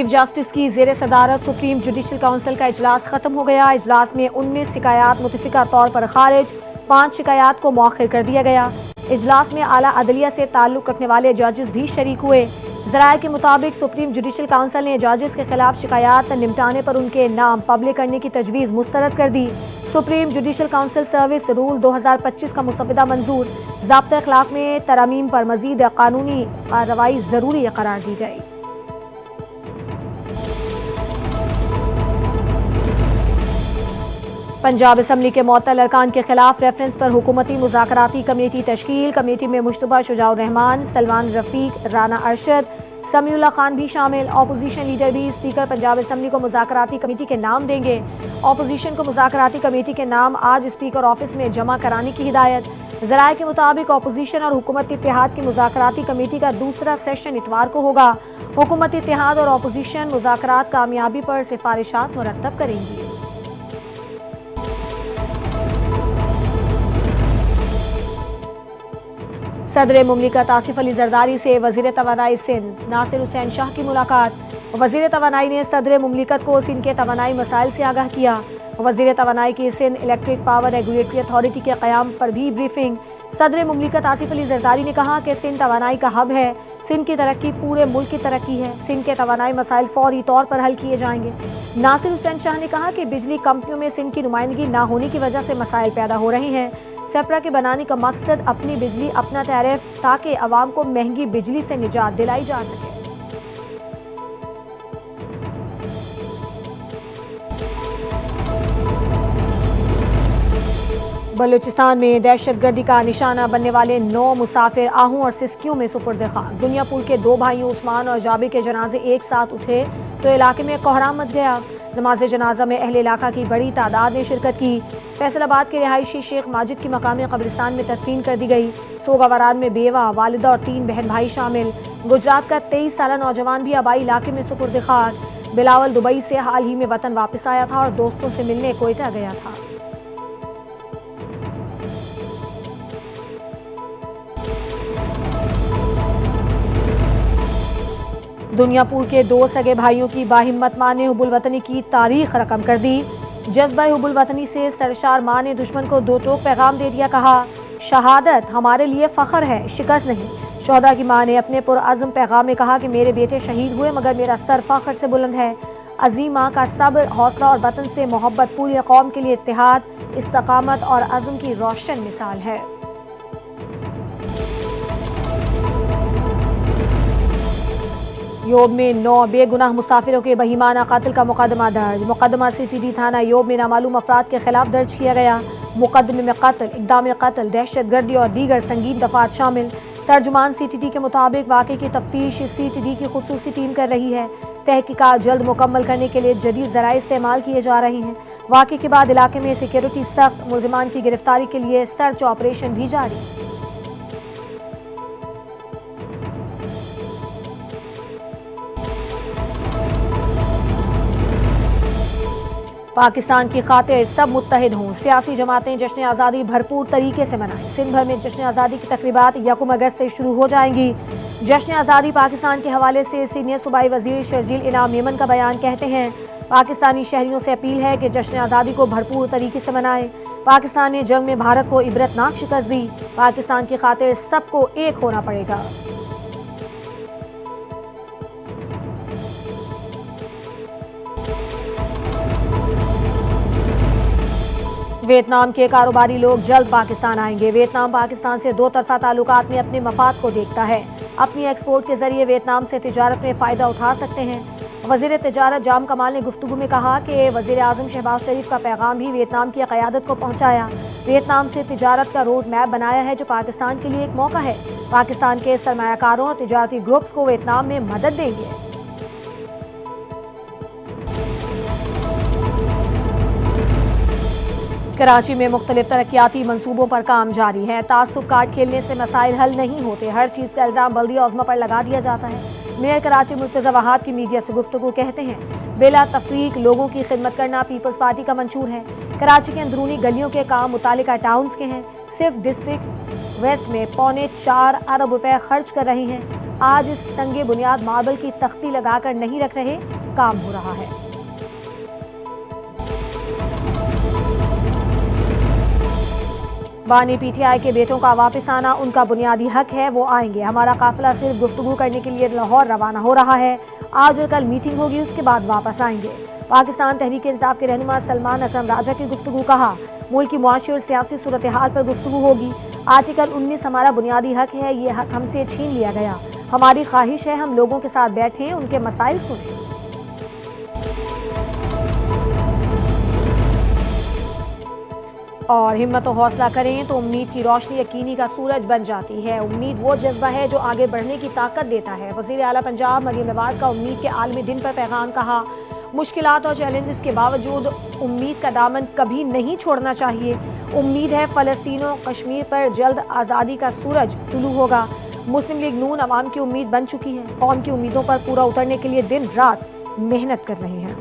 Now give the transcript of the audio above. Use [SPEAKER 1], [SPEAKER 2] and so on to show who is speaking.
[SPEAKER 1] Chief justice की ज़ेर सदारत सुप्रीम जुडिशल काउंसिल का इजलास खत्म हो गया। इजलास में 19 शिकायत मुतफिका तौर पर खारिज, 5 शिकायत को मौखिर कर दिया गया। इजलास में आला अदलिया से ताल्लुक रखने वाले जजेस भी शरीक हुए। ज़राए के मुताबिक सुप्रीम जुडिशल काउंसिल ने जजेस के खिलाफ शिकायत निपटाने पर उनके नाम पब्लिक करने की तजवीज़ मुस्तरद कर दी। Supreme judicial council service rule 2025 का मुसव्वदा मंजूर। ज़ाब्ता अखलाक में तरमीम पर मज़ीद कानूनी कार्रवाई ज़रूरी करार दी गई। पंजाब असम्बली के मुअत्तल अरकान के खिलाफ रेफरेंस पर हुकूमती मुज़ाकराती कमेटी तश्कील। कमेटी में मुश्तबा शुजाउर रहमान, सलमान रफीक, राना अरशद, समीउल्लाह खान भी शामिल। अपोजिशन लीडर भी स्पीकर पंजाब असम्बली को मुज़ाकराती कमेटी के नाम देंगे। अपोजिशन को मुज़ाकराती कमेटी के नाम आज स्पीकर ऑफिस में जमा कराने की हिदायत। ज़राए के मुताबिक अपोजिशन और हुकूमत इत्तेहाद की मुज़ाकराती कमेटी का दूसरा सेशन इतवार को होगा। हुकूमत इत्तेहाद और अपोजिशन मुज़ाकरात कामयाबी पर सिफारिशात मुरतब करेंगी। सदर मुमलिकत आसिफ अली जरदारी से वज़ीर तवानाई सिंध नासिर हुसैन शाह की मुलाकात। वज़ीर तवानाई ने सदर मुमलिकत को सिंध के तवानाई मसाइल से आगाह किया। वज़ीर तवानाई की Sindh electric power regulatory authority के क़याम पर भी ब्रीफिंग। सदर मुमलिकत आसिफ अली जरदारी ने कहा कि सिंध तवानाई का हब है। सिंध की तरक्की पूरे मुल्क की तरक्की है। सिंध के तवानाई मसाइल फौरी तौर पर हल किए जाएंगे। नासिर हुसैन शाह ने कहा कि बिजली कंपनियों में सिंध की नुमाइंदगी न होने की वजह से मसाइल पैदा हो रहे हैं। सेपरा के बनाने का मकसद अपनी बिजली अपना टैरिफ, ताकि अवाम को महंगी बिजली से निजात दिलाई जा सके। बलूचिस्तान में दहशतगर्दी का निशाना बनने वाले 9 मुसाफिर आहू और सिस्कियों में सुपुर्द खाक। दुनियापुर के 2 भाइयों उस्मान और जाबिर के जनाजे एक साथ उठे तो इलाके में कोहराम मच गया। नमाज जनाजा में अहले इलाका की बड़ी तादाद ने शिरकत की। फैसलाबाद के रिहायशी शेख माजिद की मकामी कब्रिस्तान में तदफीन कर दी गई। सोगावरान में बेवा, वालिदा और 3 बहन भाई शामिल। गुजरात का 23 साला नौजवान भी आबाई इलाके में सुपुर्द खाक। बिलावल दुबई से हाल ही में वतन वापस आया था और दोस्तों से मिलने कोयटा गया था। दुनियापुर के 2 सगे भाइयों की बाहिम्मत मां ने हुब्बुल वतनी की तारीख रकम कर दी। जज्बा हुब्बुल वतनी से सरशार मां ने दुश्मन को 2 टोक पैगाम दे दिया। कहा, शहादत हमारे लिए फ़ख्र है, शिकस्त नहीं। शोहदा की मां ने अपने पुरअज़्म पैगाम में कहा कि मेरे बेटे शहीद हुए मगर मेरा सर फ़ख्र से बुलंद है। अज़ीम मां का सब्र, हौसला और वतन से मोहब्बत पूरी कौम के लिए इत्तेहाद, इस्तकामत और अज़्म की रोशन मिसाल है। योब में 9 बेगुनाह मुसाफिरों के बहीमाना कत्ल का मुकदमा दर्ज। मुकदमा CTD थाना योब में नामालूम अफराद के खिलाफ दर्ज किया गया। मुकदमे में कत्ल, इक़दाम कत्ल, दहशतगर्दी और दीगर संगीन दफात शामिल। तर्जुमान CTD के मुताबिक वाक़े की तफ्तीश CTD की खुसूसी टीम कर रही है। तहकीकात जल्द मुकम्मल करने के लिए जदीद ज़राए इस्तेमाल किए जा रहे हैं। वाक़े के बाद इलाके में सिक्योरिटी सख्त, मुलज़िमान की गिरफ्तारी के लिए सर्च ऑपरेशन भी जारी। पाकिस्तान की खातिर सब मुत्तहिद हों। सियासी जमातें जश्न आज़ादी भरपूर तरीके से मनाएं। सिंध भर में जश्न आज़ादी की तकरीबात 1 अगस्त से शुरू हो जाएंगी। जश्न आज़ादी पाकिस्तान के हवाले से सीनियर सूबाई वज़ीर शर्जील इनाम मेमन का बयान कहते हैं, पाकिस्तानी शहरियों से अपील है कि जश्न आज़ादी को भरपूर तरीके से मनाएं। पाकिस्तान ने जंग में भारत को इबरतनाक शिकस्त दी। पाकिस्तान की खातिर सबको एक होना पड़ेगा। वियतनाम के कारोबारी लोग जल्द पाकिस्तान आएंगे। वियतनाम पाकिस्तान से 2 तरफा ताल्लुकात में अपने मफाद को देखता है। अपनी एक्सपोर्ट के जरिए वियतनाम से तिजारत में फ़ायदा उठा सकते हैं। वज़ीर तिजारत जाम कमाल ने गुफ्तगू में कहा कि वज़ीर आज़म शहबाज शरीफ का पैगाम भी वियतनाम की क़यादत को पहुँचाया। वियतनाम से तिजारत का रोड मैप बनाया है जो पाकिस्तान के लिए एक मौका है। पाकिस्तान के सरमायाकारों और तिजारती ग्रुप्स को वियतनाम में मदद देंगे। कराची में मुख्तलिफ तरक्याती मंसूबों पर काम जारी है। तासुब कार्ड खेलने से मसाइल हल नहीं होते। हर चीज़ का इल्ज़ाम बल्दिया उज़्मा पर लगा दिया जाता है। मेयर कराची मुर्तज़ा वहाब की मीडिया से गुफ्तगू कहते हैं, बेला तफरीक लोगों की खिदमत करना पीपल्स पार्टी का मंशूर है। कराची के अंदरूनी गलियों के काम मुतालिका टाउन्स के हैं। सिर्फ डिस्ट्रिक्ट वेस्ट में 4.25 अरब रुपए खर्च कर रही हैं। آج اس سنگ بنیاد ماربل کی تختی لگا کر نہیں رکھ رہے، کام ہو رہا ہے۔ بانی پی ٹی آئی کے بیٹوں کا واپس آنا ان کا بنیادی حق ہے، وہ آئیں گے۔ ہمارا قافلہ صرف گفتگو کرنے کے لیے لاہور روانہ ہو رہا ہے، آج اور کل میٹنگ ہوگی، اس کے بعد واپس آئیں گے۔ پاکستان تحریک انصاف کے رہنما سلمان اکرم راجہ کی گفتگو، کہا ملک کی معاشی اور سیاسی صورتحال پر گفتگو ہوگی۔ آرٹیکل 19 ہمارا بنیادی حق ہے، یہ حق ہم سے چھین لیا گیا۔ ہماری خواہش ہے ہم لوگوں کے ساتھ بیٹھیں، ان کے مسائل سنیں۔ اور ہمت و حوصلہ کریں تو امید کی روشنی یقینی کا سورج بن جاتی ہے۔ امید وہ جذبہ ہے جو آگے بڑھنے کی طاقت دیتا ہے۔ وزیر اعلیٰ پنجاب مریم نواز کا امید کے عالمی دن پر پیغام، کہا مشکلات اور چیلنجز کے باوجود امید کا دامن کبھی نہیں چھوڑنا چاہیے۔ امید ہے فلسطین و کشمیر پر جلد آزادی کا سورج طلوع ہوگا۔ مسلم لیگ نون عوام کی امید بن چکی ہے، قوم کی امیدوں پر پورا اترنے کے لیے دن رات محنت کر رہے ہیں۔